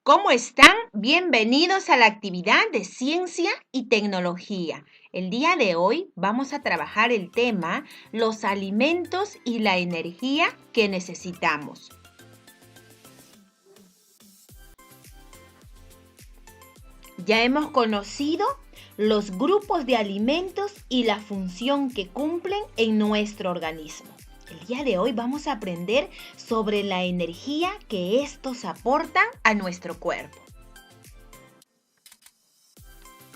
¿Cómo están? Bienvenidos a la actividad de ciencia y tecnología. El día de hoy vamos a trabajar el tema los alimentos y la energía que necesitamos. Ya hemos conocido los grupos de alimentos y la función que cumplen en nuestro organismo. El día de hoy vamos a aprender sobre la energía que estos aportan a nuestro cuerpo.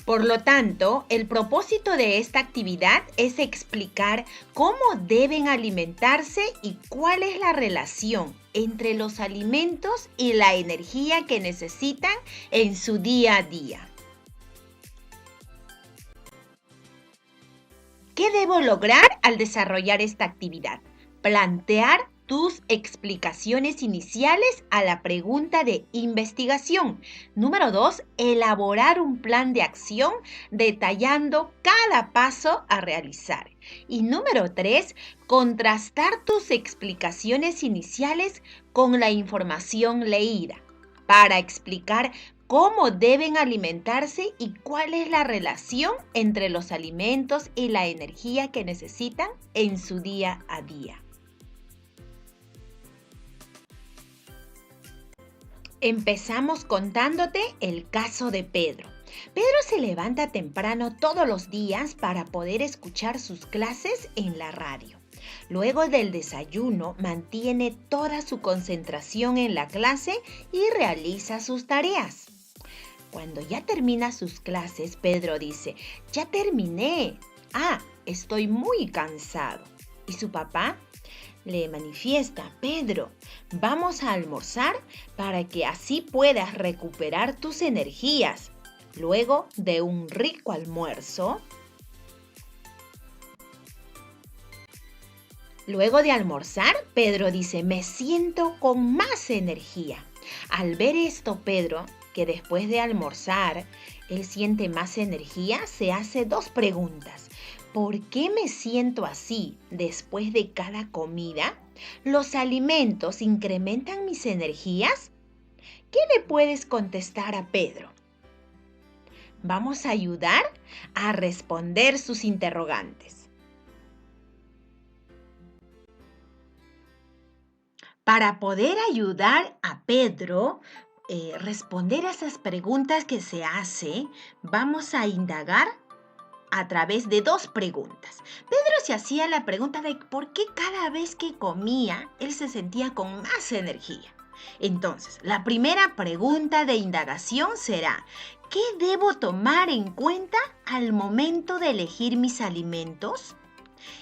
Por lo tanto, el propósito de esta actividad es explicar cómo deben alimentarse y cuál es la relación entre los alimentos y la energía que necesitan en su día a día. ¿Qué debo lograr al desarrollar esta actividad? Plantear tus explicaciones iniciales a la pregunta de investigación. Número 2, elaborar un plan de acción detallando cada paso a realizar. Y número 3, contrastar tus explicaciones iniciales con la información leída para explicar cómo deben alimentarse y cuál es la relación entre los alimentos y la energía que necesitan en su día a día. Empezamos contándote el caso de Pedro. Pedro se levanta temprano todos los días para poder escuchar sus clases en la radio. Luego del desayuno, mantiene toda su concentración en la clase y realiza sus tareas. Cuando ya termina sus clases, Pedro dice, ya terminé. Estoy muy cansado. ¿Y su papá? Le manifiesta, Pedro, vamos a almorzar para que así puedas recuperar tus energías. Luego de un rico almuerzo, luego de almorzar, Pedro dice, me siento con más energía. Al ver esto, Pedro, que después de almorzar, él siente más energía, se hace dos preguntas. ¿Por qué me siento así después de cada comida? ¿Los alimentos incrementan mis energías? ¿Qué le puedes contestar a Pedro? Vamos a ayudar a responder sus interrogantes. Para poder ayudar a Pedro responder a esas preguntas que se hace, vamos a indagar a través de dos preguntas. Pedro se hacía la pregunta de por qué cada vez que comía, él se sentía con más energía. Entonces, la primera pregunta de indagación será, ¿qué debo tomar en cuenta al momento de elegir mis alimentos?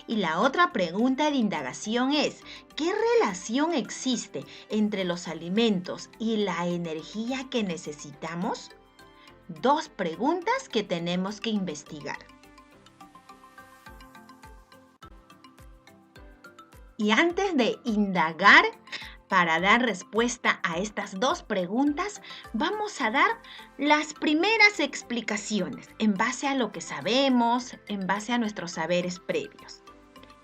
Y la otra pregunta de indagación es, ¿qué relación existe entre los alimentos y la energía que necesitamos? Dos preguntas que tenemos que investigar. Y antes de indagar para dar respuesta a estas dos preguntas, vamos a dar las primeras explicaciones en base a lo que sabemos, en base a nuestros saberes previos.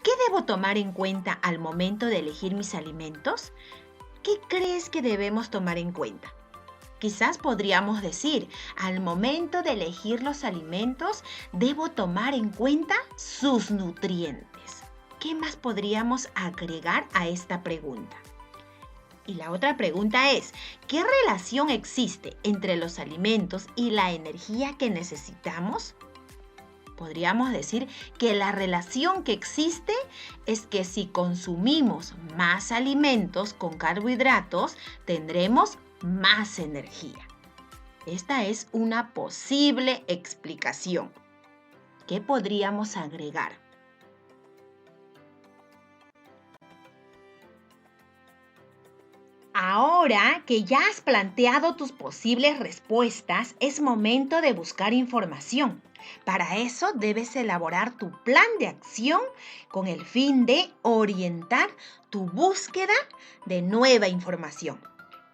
¿Qué debo tomar en cuenta al momento de elegir mis alimentos? ¿Qué crees que debemos tomar en cuenta? Quizás podríamos decir, al momento de elegir los alimentos, debo tomar en cuenta sus nutrientes. ¿Qué más podríamos agregar a esta pregunta? Y la otra pregunta es, ¿qué relación existe entre los alimentos y la energía que necesitamos? Podríamos decir que la relación que existe es que si consumimos más alimentos con carbohidratos, tendremos más energía. Esta es una posible explicación. ¿Qué podríamos agregar? Ahora que ya has planteado tus posibles respuestas, es momento de buscar información. Para eso debes elaborar tu plan de acción con el fin de orientar tu búsqueda de nueva información.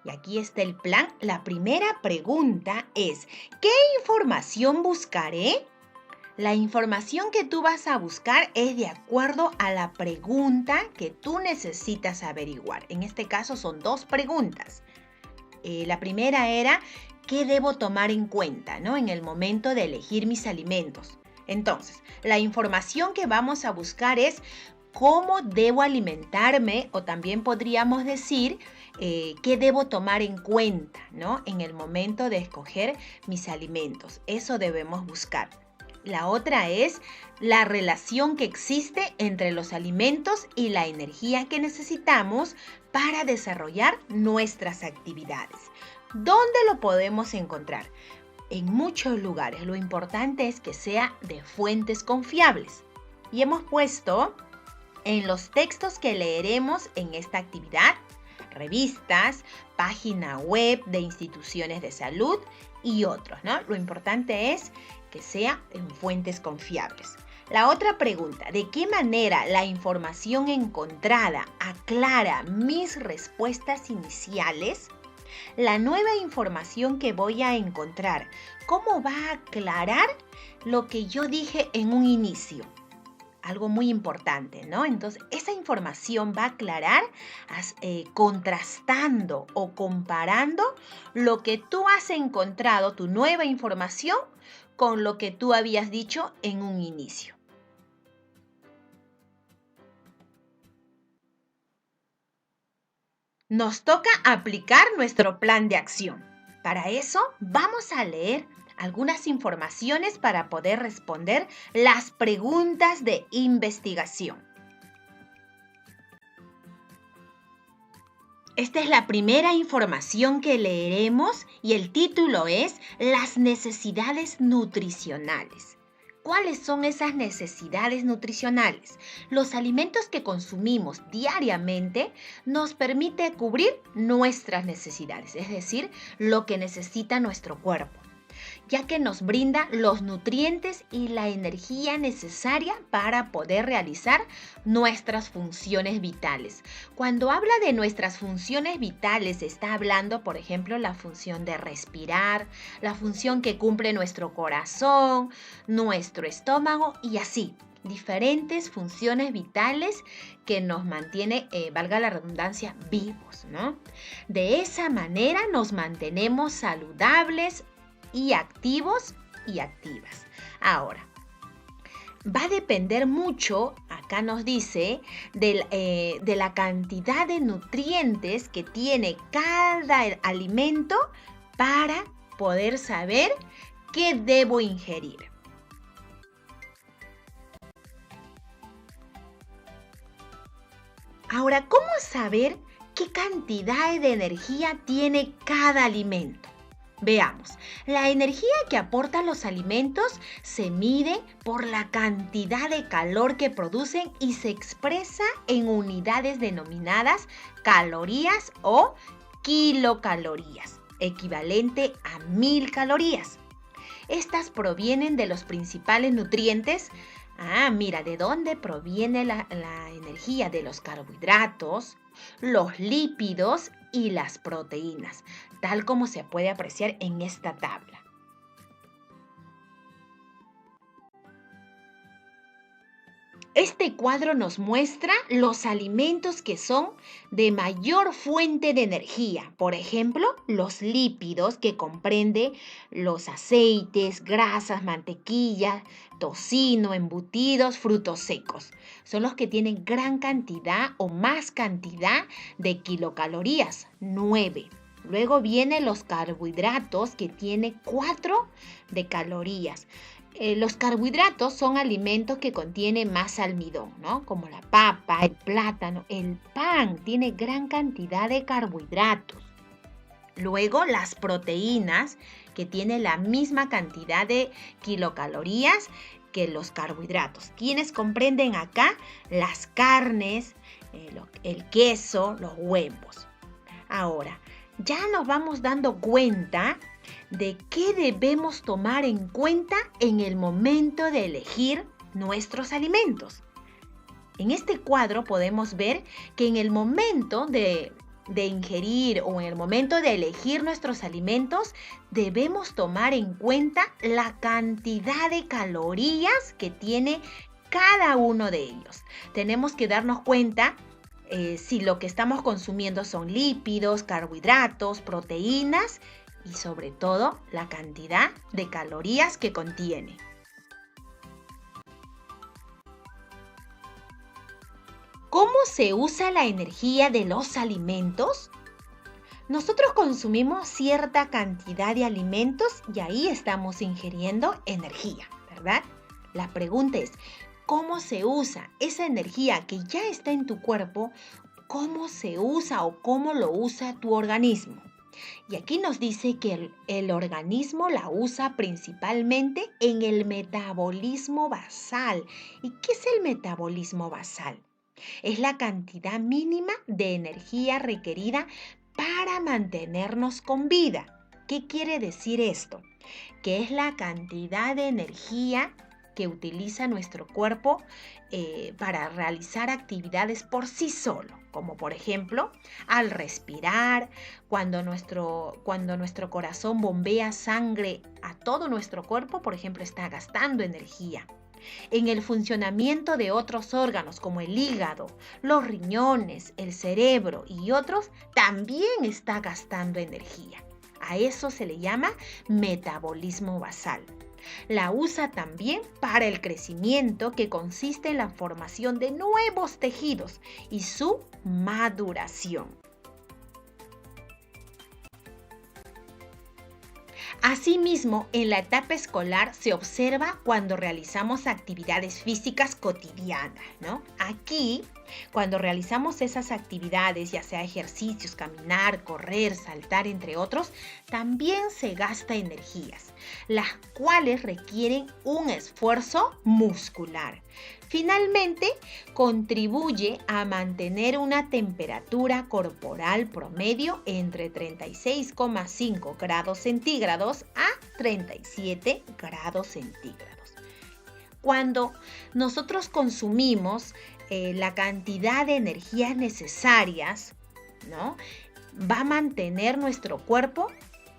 Y aquí está el plan. La primera pregunta es, ¿qué información buscaré? La información que tú vas a buscar es de acuerdo a la pregunta que tú necesitas averiguar. En este caso son dos preguntas. La primera era, ¿qué debo tomar en cuenta, ¿no? En el momento de elegir mis alimentos. Entonces, la información que vamos a buscar es cómo debo alimentarme, o también podríamos decir qué debo tomar en cuenta, ¿no? En el momento de escoger mis alimentos. Eso debemos buscar. La otra es la relación que existe entre los alimentos y la energía que necesitamos para desarrollar nuestras actividades. ¿Dónde lo podemos encontrar? En muchos lugares. Lo importante es que sea de fuentes confiables. Y hemos puesto en los textos que leeremos en esta actividad, revistas, página web de instituciones de salud y otros, ¿no? Lo importante es que sea en fuentes confiables. La otra pregunta, ¿de qué manera la información encontrada aclara mis respuestas iniciales? La nueva información que voy a encontrar, ¿cómo va a aclarar lo que yo dije en un inicio? Algo muy importante, ¿no? Entonces, esa información va a aclarar contrastando o comparando lo que tú has encontrado, tu nueva información, con lo que tú habías dicho en un inicio. Nos toca aplicar nuestro plan de acción. Para eso, vamos a leer algunas informaciones para poder responder las preguntas de investigación. Esta es la primera información que leeremos y el título es Las necesidades nutricionales. ¿Cuáles son esas necesidades nutricionales? Los alimentos que consumimos diariamente nos permiten cubrir nuestras necesidades, es decir, lo que necesita nuestro cuerpo, ya que nos brinda los nutrientes y la energía necesaria para poder realizar nuestras funciones vitales. Cuando habla de nuestras funciones vitales, está hablando, por ejemplo, la función de respirar, la función que cumple nuestro corazón, nuestro estómago y así. Diferentes funciones vitales que nos mantiene, valga la redundancia, vivos, ¿no? De esa manera nos mantenemos saludables y activos y activas. Ahora, va a depender mucho, acá nos dice, de la cantidad de nutrientes que tiene cada alimento para poder saber qué debo ingerir. Ahora, ¿cómo saber qué cantidad de energía tiene cada alimento? Veamos, la energía que aportan los alimentos se mide por la cantidad de calor que producen y se expresa en unidades denominadas calorías o kilocalorías, equivalente a 1000 calorías. Estas provienen de los principales nutrientes. Mira, ¿de dónde proviene la energía? De los carbohidratos, los lípidos y las proteínas, tal como se puede apreciar en esta tabla. Este cuadro nos muestra los alimentos que son de mayor fuente de energía. Por ejemplo, los lípidos, que comprende los aceites, grasas, mantequilla, tocino, embutidos, frutos secos. Son los que tienen gran cantidad o más cantidad de kilocalorías, 9. Luego vienen los carbohidratos, que tiene 4 de calorías. Los carbohidratos son alimentos que contienen más almidón, ¿no? Como la papa, el plátano, el pan, tiene gran cantidad de carbohidratos. Luego las proteínas, que tienen la misma cantidad de kilocalorías que los carbohidratos. ¿Quiénes comprenden acá? Las carnes, el queso, los huevos. Ahora, ya nos vamos dando cuenta de qué debemos tomar en cuenta en el momento de elegir nuestros alimentos. En este cuadro podemos ver que en el momento de ingerir o en el momento de elegir nuestros alimentos, debemos tomar en cuenta la cantidad de calorías que tiene cada uno de ellos. Tenemos que darnos cuenta si lo que estamos consumiendo son lípidos, carbohidratos, proteínas y sobre todo la cantidad de calorías que contiene. ¿Cómo se usa la energía de los alimentos? Nosotros consumimos cierta cantidad de alimentos y ahí estamos ingiriendo energía, ¿verdad? La pregunta es, ¿cómo se usa esa energía que ya está en tu cuerpo? ¿Cómo se usa o cómo lo usa tu organismo? Y aquí nos dice que el organismo la usa principalmente en el metabolismo basal. ¿Y qué es el metabolismo basal? Es la cantidad mínima de energía requerida para mantenernos con vida. ¿Qué quiere decir esto? Que es la cantidad de energía que utiliza nuestro cuerpo para realizar actividades por sí solo, como por ejemplo al respirar, cuando nuestro corazón bombea sangre a todo nuestro cuerpo, por ejemplo, está gastando energía. En el funcionamiento de otros órganos como el hígado, los riñones, el cerebro y otros, también está gastando energía. A eso se le llama metabolismo basal. La usa también para el crecimiento, que consiste en la formación de nuevos tejidos y su maduración. Asimismo, en la etapa escolar se observa cuando realizamos actividades físicas cotidianas, ¿no? Aquí, cuando realizamos esas actividades, ya sea ejercicios, caminar, correr, saltar, entre otros, también se gasta energías, las cuales requieren un esfuerzo muscular. Finalmente, contribuye a mantener una temperatura corporal promedio entre 36,5 grados centígrados a 37 grados centígrados. Cuando nosotros consumimos la cantidad de energías necesarias, ¿no?, va a mantener nuestro cuerpo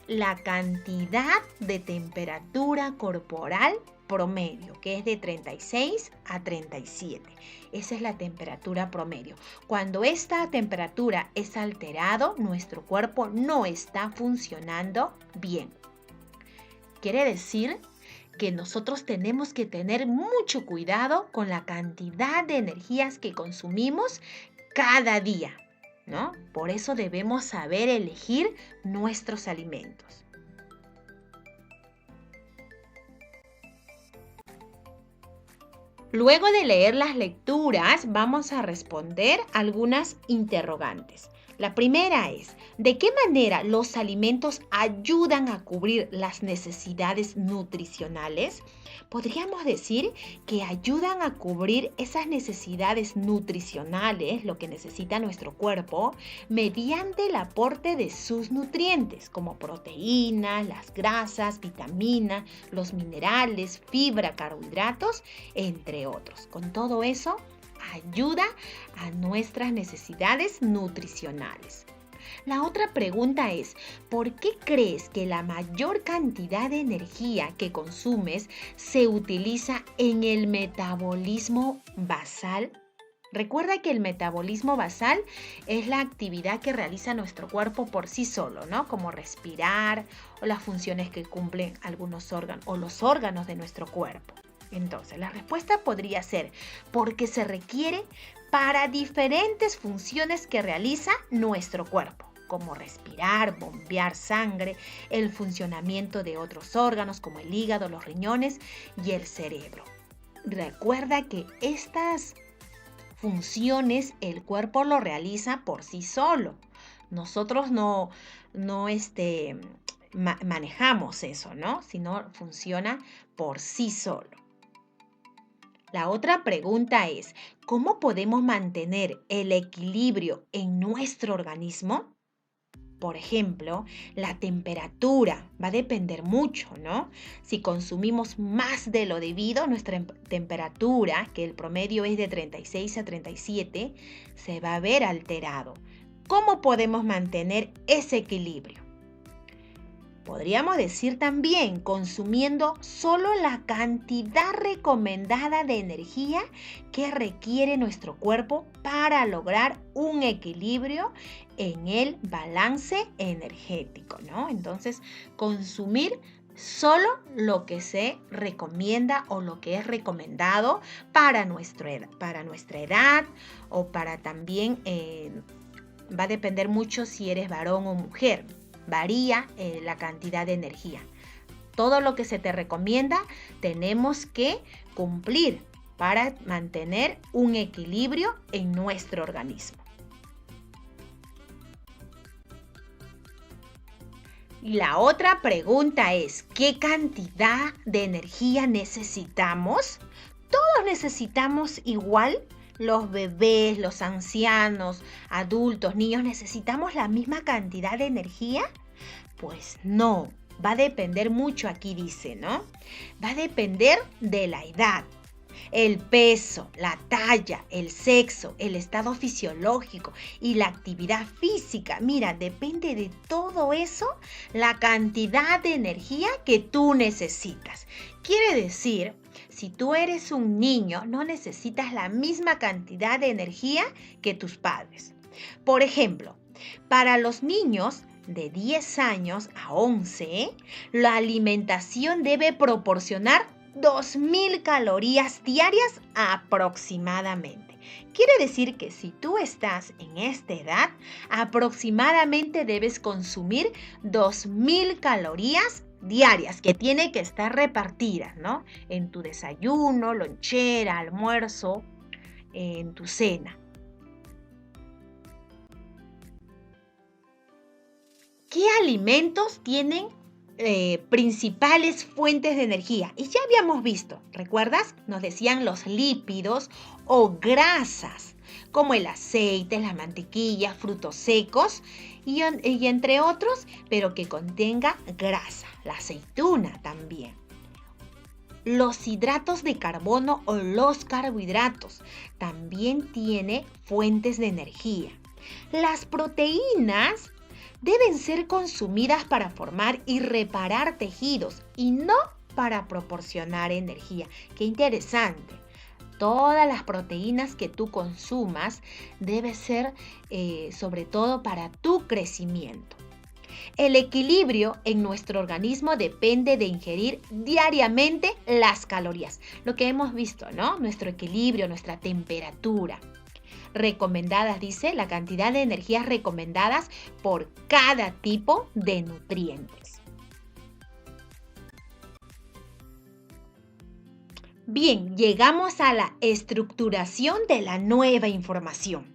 la cantidad de temperatura corporal promedio, que es de 36 a 37. Esa es la temperatura promedio. Cuando esta temperatura es alterada, nuestro cuerpo no está funcionando bien. Quiere decir que nosotros tenemos que tener mucho cuidado con la cantidad de energías que consumimos cada día, ¿no? Por eso debemos saber elegir nuestros alimentos. Luego de leer las lecturas, vamos a responder algunas interrogantes. La primera es, ¿de qué manera los alimentos ayudan a cubrir las necesidades nutricionales? Podríamos decir que ayudan a cubrir esas necesidades nutricionales, lo que necesita nuestro cuerpo, mediante el aporte de sus nutrientes, como proteínas, las grasas, vitaminas, los minerales, fibra, carbohidratos, entre otros. Con todo eso, ayuda a nuestras necesidades nutricionales. La otra pregunta es, ¿por qué crees que la mayor cantidad de energía que consumes se utiliza en el metabolismo basal? Recuerda que el metabolismo basal es la actividad que realiza nuestro cuerpo por sí solo, ¿no? Como respirar o las funciones que cumplen algunos órganos o los órganos de nuestro cuerpo. Entonces, la respuesta podría ser porque se requiere para diferentes funciones que realiza nuestro cuerpo, como respirar, bombear sangre, el funcionamiento de otros órganos como el hígado, los riñones y el cerebro. Recuerda que estas funciones el cuerpo lo realiza por sí solo. Nosotros no manejamos eso, ¿no? Sino funciona por sí solo. La otra pregunta es, ¿cómo podemos mantener el equilibrio en nuestro organismo? Por ejemplo, la temperatura va a depender mucho, ¿no? Si consumimos más de lo debido, nuestra temperatura, que el promedio es de 36 a 37, se va a ver alterado. ¿Cómo podemos mantener ese equilibrio? Podríamos decir también consumiendo solo la cantidad recomendada de energía que requiere nuestro cuerpo para lograr un equilibrio en el balance energético, ¿no? Entonces, consumir solo lo que se recomienda o lo que es recomendado para nuestra edad o para también, va a depender mucho si eres varón o mujer. Varía la cantidad de energía. Todo lo que se te recomienda tenemos que cumplir para mantener un equilibrio en nuestro organismo. Y la otra pregunta es, ¿qué cantidad de energía necesitamos? ¿Todos necesitamos igual? Los bebés, los ancianos, adultos, niños, ¿necesitamos la misma cantidad de energía? Pues no, va a depender mucho, aquí dice, ¿no? Va a depender de la edad, el peso, la talla, el sexo, el estado fisiológico y la actividad física. Mira, depende de todo eso la cantidad de energía que tú necesitas. Quiere decir, si tú eres un niño, no necesitas la misma cantidad de energía que tus padres. Por ejemplo, para los niños de 10 años a 11, la alimentación debe proporcionar 2.000 calorías diarias aproximadamente. Quiere decir que si tú estás en esta edad, aproximadamente debes consumir 2.000 calorías diarias, que tiene que estar repartidas, ¿no? En tu desayuno, lonchera, almuerzo, en tu cena. ¿Qué alimentos tienen principales fuentes de energía? Y ya habíamos visto, ¿recuerdas? Nos decían los lípidos o grasas, como el aceite, la mantequilla, frutos secos y entre otros, pero que contenga grasa, la aceituna también. Los hidratos de carbono o los carbohidratos también tienen fuentes de energía. Las proteínas deben ser consumidas para formar y reparar tejidos y no para proporcionar energía. ¡Qué interesante! Todas las proteínas que tú consumas deben ser sobre todo para tu crecimiento. El equilibrio en nuestro organismo depende de ingerir diariamente las calorías. Lo que hemos visto, ¿no? Nuestro equilibrio, nuestra temperatura. Recomendadas, dice, la cantidad de energías recomendadas por cada tipo de nutrientes. Bien, llegamos a la estructuración de la nueva información.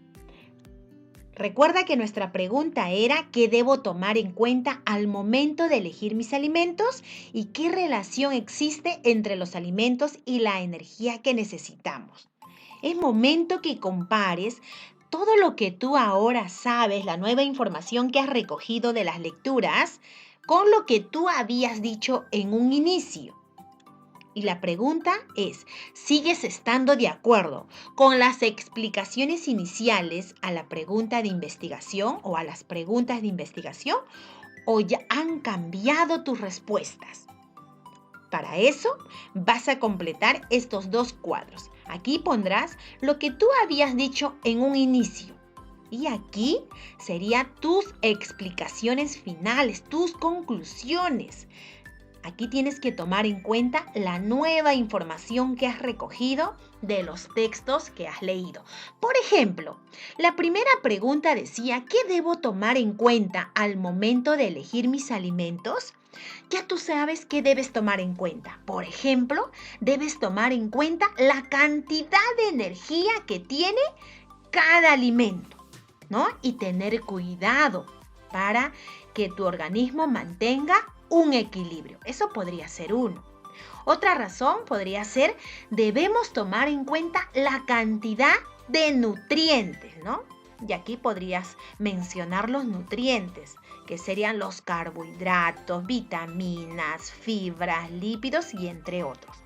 Recuerda que nuestra pregunta era ¿qué debo tomar en cuenta al momento de elegir mis alimentos? ¿Y qué relación existe entre los alimentos y la energía que necesitamos? Es momento que compares todo lo que tú ahora sabes, la nueva información que has recogido de las lecturas, con lo que tú habías dicho en un inicio. Y la pregunta es, ¿sigues estando de acuerdo con las explicaciones iniciales a la pregunta de investigación o a las preguntas de investigación? ¿O ya han cambiado tus respuestas? Para eso vas a completar estos dos cuadros. Aquí pondrás lo que tú habías dicho en un inicio. Y aquí serían tus explicaciones finales, tus conclusiones. Aquí tienes que tomar en cuenta la nueva información que has recogido de los textos que has leído. Por ejemplo, la primera pregunta decía, ¿qué debo tomar en cuenta al momento de elegir mis alimentos? Ya tú sabes qué debes tomar en cuenta. Por ejemplo, debes tomar en cuenta la cantidad de energía que tiene cada alimento, ¿no? Y tener cuidado para que tu organismo mantenga un equilibrio. Eso podría ser uno. Otra razón podría ser, debemos tomar en cuenta la cantidad de nutrientes, ¿no? Y aquí podrías mencionar los nutrientes, que serían los carbohidratos, vitaminas, fibras, lípidos y entre otros.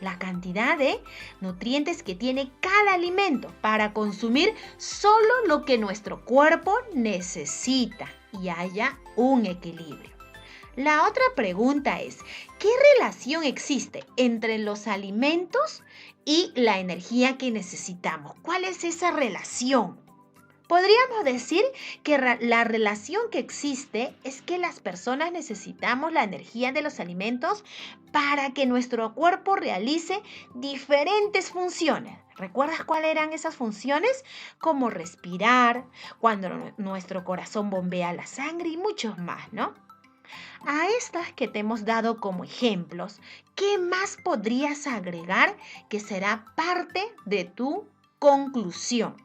La cantidad de nutrientes que tiene cada alimento para consumir solo lo que nuestro cuerpo necesita y haya un equilibrio. La otra pregunta es, ¿qué relación existe entre los alimentos y la energía que necesitamos? ¿Cuál es esa relación? Podríamos decir que la relación que existe es que las personas necesitamos la energía de los alimentos para que nuestro cuerpo realice diferentes funciones. ¿Recuerdas cuáles eran esas funciones? Como respirar, cuando nuestro corazón bombea la sangre y muchos más, ¿no? A estas que te hemos dado como ejemplos, ¿qué más podrías agregar que será parte de tu conclusión?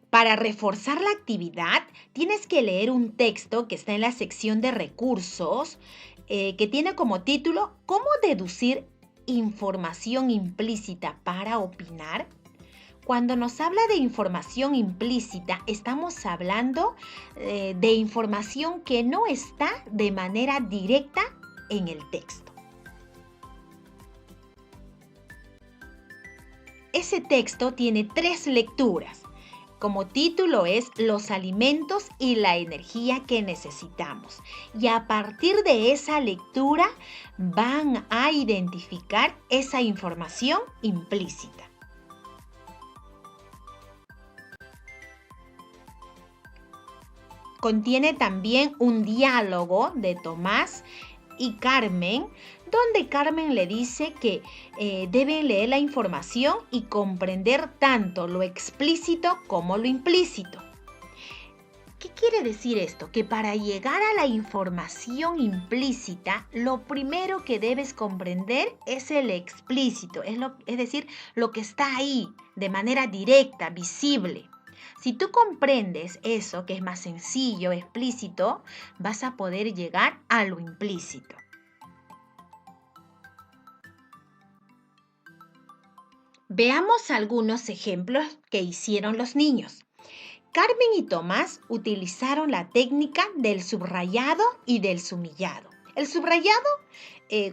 Para reforzar la actividad, tienes que leer un texto que está en la sección de recursos, que tiene como título ¿Cómo deducir información implícita para opinar? Cuando nos habla de información implícita, estamos hablando de información que no está de manera directa en el texto. Ese texto tiene 3 lecturas. Como título es Los alimentos y la energía que necesitamos. Y a partir de esa lectura van a identificar esa información implícita. Contiene también un diálogo de Tomás y Carmen, donde Carmen le dice que deben leer la información y comprender tanto lo explícito como lo implícito. ¿Qué quiere decir esto? Que para llegar a la información implícita, lo primero que debes comprender es el explícito, es decir, lo que está ahí de manera directa, visible. Si tú comprendes eso, que es más sencillo, explícito, vas a poder llegar a lo implícito. Veamos algunos ejemplos que hicieron los niños. Carmen y Tomás utilizaron la técnica del subrayado y del sumillado. El subrayado,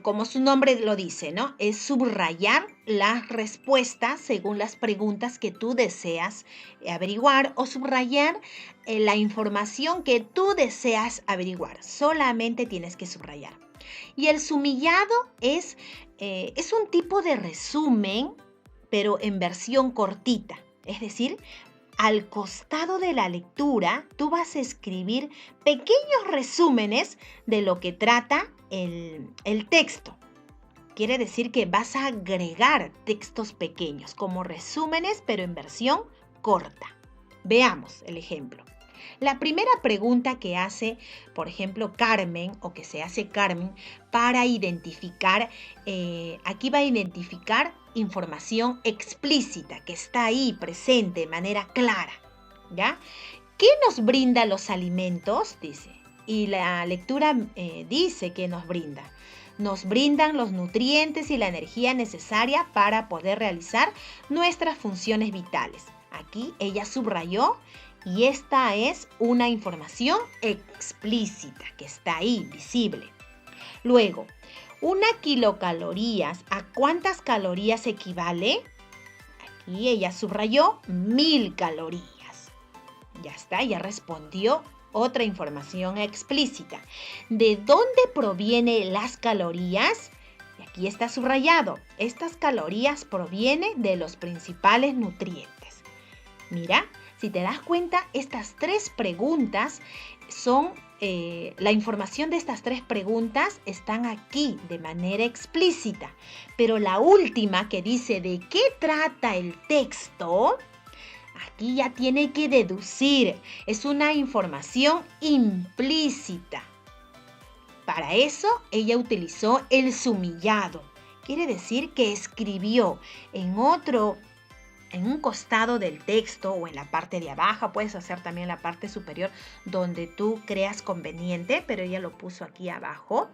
como su nombre lo dice, ¿no? Es subrayar las respuestas según las preguntas que tú deseas averiguar o subrayar la información que tú deseas averiguar. Solamente tienes que subrayar. Y el sumillado es un tipo de resumen, pero en versión cortita. Es decir, al costado de la lectura, tú vas a escribir pequeños resúmenes de lo que trata el texto. Quiere decir que vas a agregar textos pequeños como resúmenes, pero en versión corta. Veamos el ejemplo. La primera pregunta que hace, por ejemplo, Carmen, o que se hace Carmen, para identificar, aquí va a identificar información explícita que está ahí presente de manera clara, ¿ya? ¿Qué nos brinda los alimentos? Dice. Y la lectura dice que nos brinda. Nos brindan los nutrientes y la energía necesaria para poder realizar nuestras funciones vitales. Aquí ella subrayó y esta es una información explícita que está ahí, visible. Luego, una kilocalorías, ¿a cuántas calorías equivale? Aquí ella subrayó 1000 calorías. Ya está, ya respondió otra información explícita. ¿De dónde provienen las calorías? Y aquí está subrayado. Estas calorías provienen de los principales nutrientes. Mira, si te das cuenta, estas 3 preguntas son, la información de estas 3 preguntas están aquí de manera explícita. Pero la última que dice de qué trata el texto, aquí ya tiene que deducir. Es una información implícita. Para eso ella utilizó el sumillado. Quiere decir que escribió en un costado del texto o en la parte de abajo, puedes hacer también la parte superior donde tú creas conveniente, pero ella lo puso aquí abajo.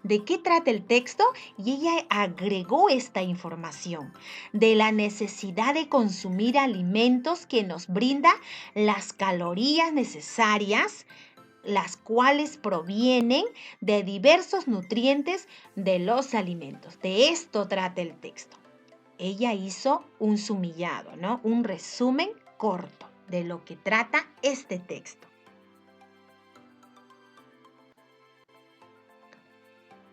¿De qué trata el texto? Y ella agregó esta información de la necesidad de consumir alimentos que nos brinda las calorías necesarias, las cuales provienen de diversos nutrientes de los alimentos. De esto trata el texto. Ella hizo un sumillado, ¿no? Un resumen corto, de lo que trata este texto.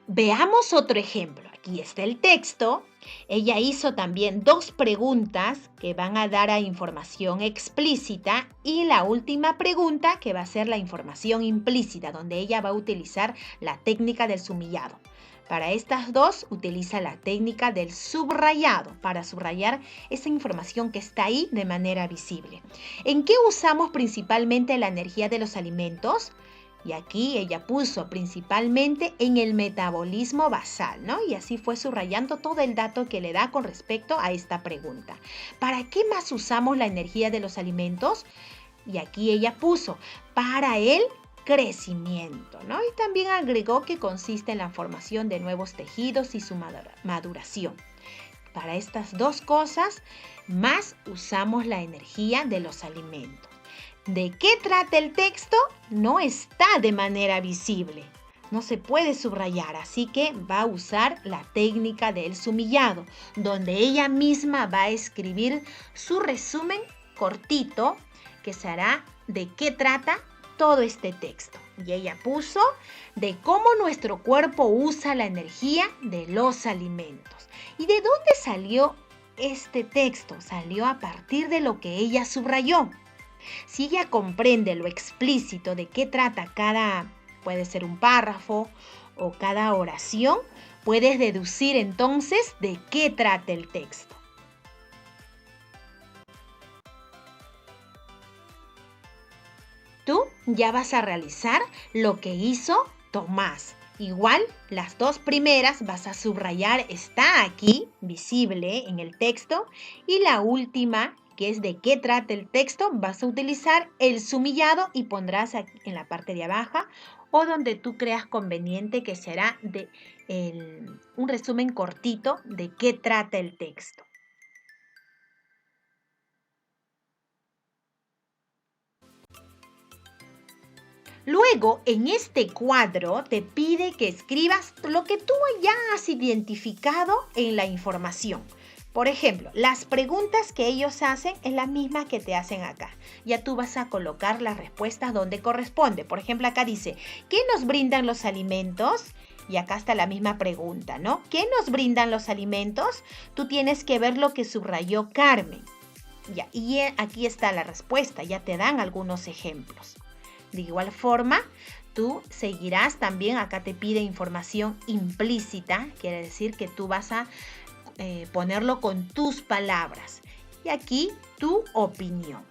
Veamos otro ejemplo. Aquí está el texto. Ella hizo también 2 preguntas que van a dar a información explícita y la última pregunta que va a ser la información implícita, donde ella va a utilizar la técnica del sumillado. Para estas 2 utiliza la técnica del subrayado para subrayar esa información que está ahí de manera visible. ¿En qué usamos principalmente la energía de los alimentos? Y aquí ella puso principalmente en el metabolismo basal, ¿no? Y así fue subrayando todo el dato que le da con respecto a esta pregunta. ¿Para qué más usamos la energía de los alimentos? Y aquí ella puso para el crecimiento, ¿no? Y también agregó que consiste en la formación de nuevos tejidos y su maduración. Para estas 2 cosas, más usamos la energía de los alimentos. ¿De qué trata el texto? No está de manera visible. No se puede subrayar, así que va a usar la técnica del sumillado, donde ella misma va a escribir su resumen cortito, que será de qué trata todo este texto. Y ella puso de cómo nuestro cuerpo usa la energía de los alimentos. ¿Y de dónde salió este texto? Salió a partir de lo que ella subrayó. Si ella comprende lo explícito de qué trata puede ser un párrafo o cada oración, puedes deducir entonces de qué trata el texto. Tú ya vas a realizar lo que hizo Tomás. Igual, las 2 primeras vas a subrayar, está aquí, visible en el texto, y la última, que es de qué trata el texto, vas a utilizar el sumillado y pondrás aquí en la parte de abajo o donde tú creas conveniente que será un resumen cortito de qué trata el texto. Luego, en este cuadro te pide que escribas lo que tú ya has identificado en la información. Por ejemplo, las preguntas que ellos hacen es la misma que te hacen acá. Ya tú vas a colocar las respuestas donde corresponde. Por ejemplo, acá dice, ¿qué nos brindan los alimentos? Y acá está la misma pregunta, ¿no? ¿Qué nos brindan los alimentos? Tú tienes que ver lo que subrayó Carmen. Ya, y aquí está la respuesta, ya te dan algunos ejemplos. De igual forma, tú seguirás también, acá te pide información implícita, quiere decir que tú vas a ponerlo con tus palabras. Y aquí tu opinión.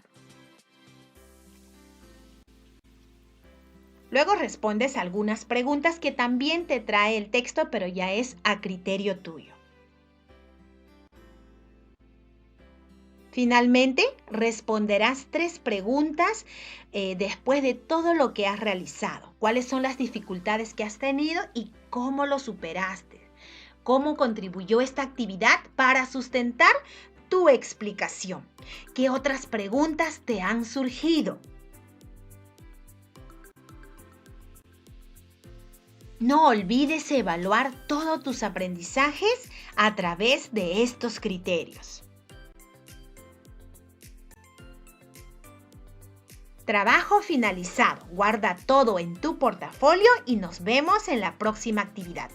Luego respondes algunas preguntas que también te trae el texto, pero ya es a criterio tuyo. Finalmente, responderás 3 preguntas después de todo lo que has realizado. ¿Cuáles son las dificultades que has tenido y cómo lo superaste? ¿Cómo contribuyó esta actividad para sustentar tu explicación? ¿Qué otras preguntas te han surgido? No olvides evaluar todos tus aprendizajes a través de estos criterios. Trabajo finalizado. Guarda todo en tu portafolio y nos vemos en la próxima actividad.